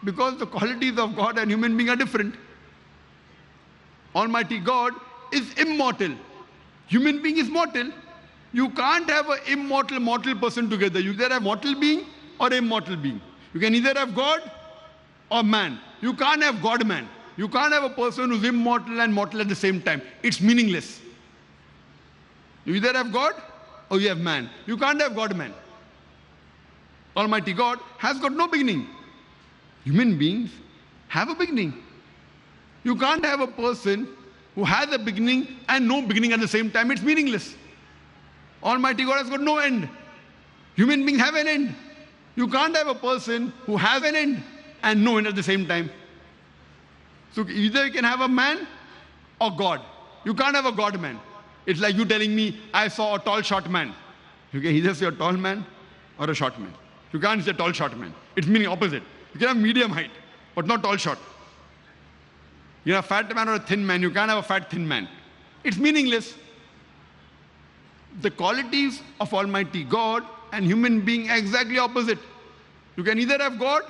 Because the qualities of God and human being are different. Almighty God is immortal. Human being is mortal. You can't have an immortal, mortal person together. You either have mortal being or immortal being. You can either have God or man. You can't have God-man. You can't have a person who's immortal and mortal at the same time. It's meaningless. You either have God or you have man. You can't have God-man. Almighty God has got no beginning. Human beings have a beginning. You can't have a person who has a beginning and no beginning at the same time. It's meaningless. Almighty God has got no end. Human beings have an end. You can't have a person who has an end and no end at the same time. So either you can have a man or God. You can't have a God-man. It's like you telling me, I saw a tall, short man. You can either say a tall man or a short man. You can't say tall, short man. It's meaning opposite. You can have medium height, but not tall, short. You have a fat man or a thin man. You can't have a fat, thin man. It's meaningless. The qualities of Almighty God and human being are exactly opposite. You can either have God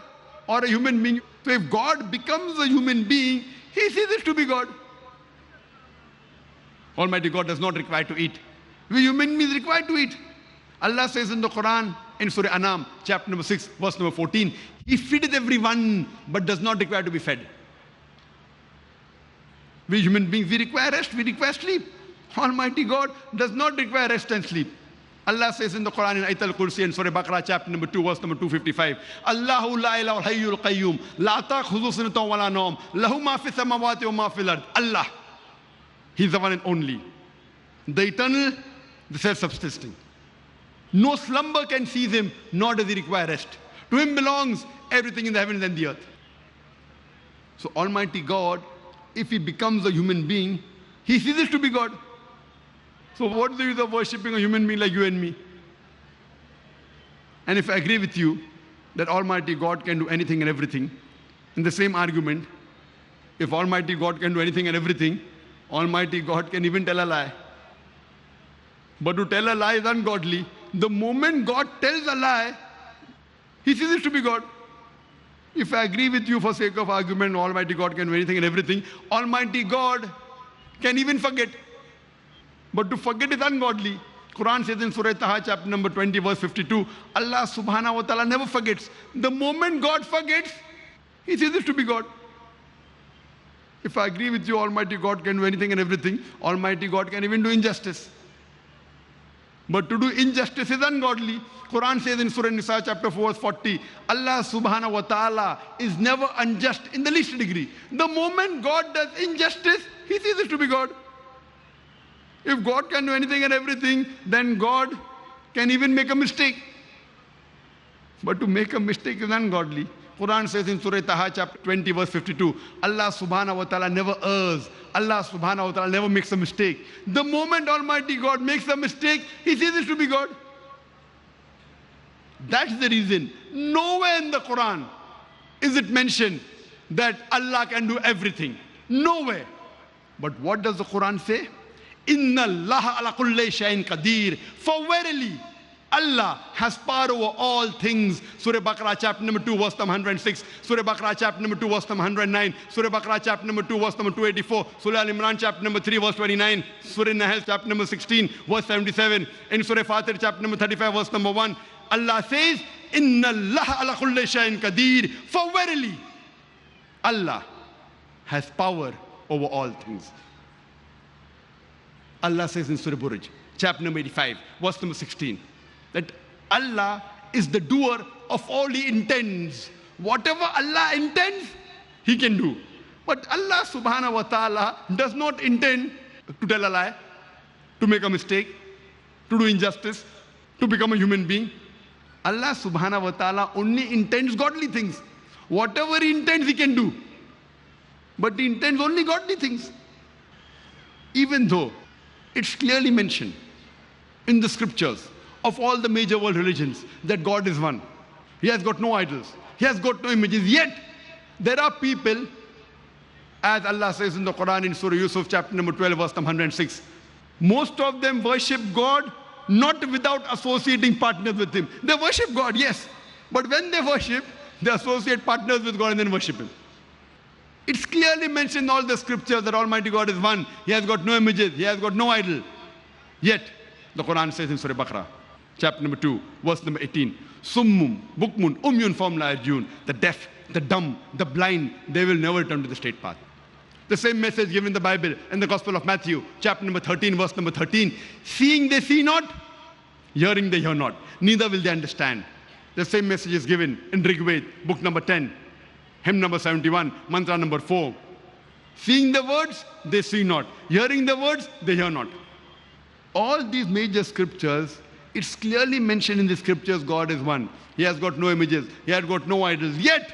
or a human being. So if God becomes a human being, he ceases to be God. Almighty God does not require to eat. We human beings require to eat. Allah says in the Quran, in Surah Anam, chapter number 6, verse number 14, He feedeth everyone, but does not require to be fed. We human beings, we require rest, we require sleep. Almighty God does not require rest and sleep. Allah says in the Quran in Ayat al-Kursi in Surah Baqarah chapter number 2 verse number 255, Allahu la ilaha hayyul qayyum la ta'khudhu sinatun wa la nawm lahu ma fi samawati wa ma fil ard. Allah, He's the one and only, the eternal, the self-subsisting. No slumber can seize Him, nor does He require rest. To Him belongs everything in the heavens and the earth. So Almighty God, if He becomes a human being, He ceases to be God. So what is the use of worshipping a human being like you and me? And if I agree with you that Almighty God can do anything and everything, in the same argument, if Almighty God can do anything and everything, Almighty God can even tell a lie. But to tell a lie is ungodly. The moment God tells a lie, He ceases to be God. If I agree with you for sake of argument, Almighty God can do anything and everything, Almighty God can even forget. But to forget is ungodly. Quran says in Surah Taha, chapter number 20, verse 52, Allah subhanahu wa ta'ala never forgets. The moment God forgets, He ceases to be God. If I agree with you, Almighty God can do anything and everything, Almighty God can even do injustice. But to do injustice is ungodly. Quran says in Surah Nisa, chapter 4, verse 40, Allah subhanahu wa ta'ala is never unjust in the least degree. The moment God does injustice, He ceases to be God. If God can do anything and everything, then God can even make a mistake. But to make a mistake is ungodly. Quran says in Surah Taha, chapter 20, verse 52, Allah subhanahu wa ta'ala never errs. Allah subhanahu wa ta'ala never makes a mistake. The moment Almighty God makes a mistake, He ceases to be God. That's the reason nowhere in the Quran is it mentioned that Allah can do everything. Nowhere. But what does the Quran say? Inna Allah ala kulli shay'in qadir. For verily, Allah has power over all things. Surah Baqarah chapter number 2 verse number 106. Surah Baqarah chapter number 2 verse number 109. Surah Baqarah chapter number 2 verse number 284. Surah Al-Imran chapter number 3 verse 29. Surah Nahl chapter number 16 verse 77. In Surah Fatir chapter number 35 verse number 1. Allah says, Inna Allah ala kulli shay'in qadir. For verily, Allah has power over all things. Allah says in Surah Buruj, chapter number 85, verse number 16, that Allah is the doer of all He intends. Whatever Allah intends, He can do. But Allah subhanahu wa ta'ala does not intend to tell a lie, to make a mistake, to do injustice, to become a human being. Allah subhanahu wa ta'ala only intends godly things. Whatever He intends, He can do. But He intends only godly things. Even though it's clearly mentioned in the scriptures of all the major world religions that God is one. He has got no idols. He has got no images. Yet, there are people, as Allah says in the Quran in Surah Yusuf, chapter number 12, verse number 106, most of them worship God not without associating partners with Him. They worship God, yes. But when they worship, They associate partners with God and then worship Him. It's clearly mentioned in all the scriptures that Almighty God is one. He has got no images. He has got no idol. Yet, the Quran says in Surah Baqarah, chapter number 2, verse number 18, Summum, Bukmun, Umyun Fahum la yarjun. The deaf, the dumb, the blind, they will never turn to the straight path. The same message given in the Bible, in the Gospel of Matthew, chapter number 13, verse number 13. Seeing they see not, hearing they hear not, neither will they understand. The same message is given in Rig Veda, book number 10, hymn number 71, mantra number 4. Seeing the words, they see not. Hearing the words, they hear not. All these major scriptures, it's clearly mentioned in the scriptures God is one. He has got no images. He has got no idols. Yet,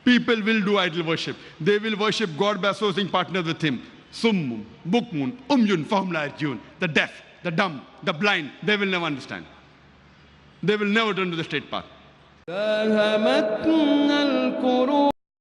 people will do idol worship. They will worship God by associating partners with Him. Summum, Bukmun, Umyun, Fahum la yarjun. The deaf, the dumb, the blind, they will never understand. They will never turn to the straight path.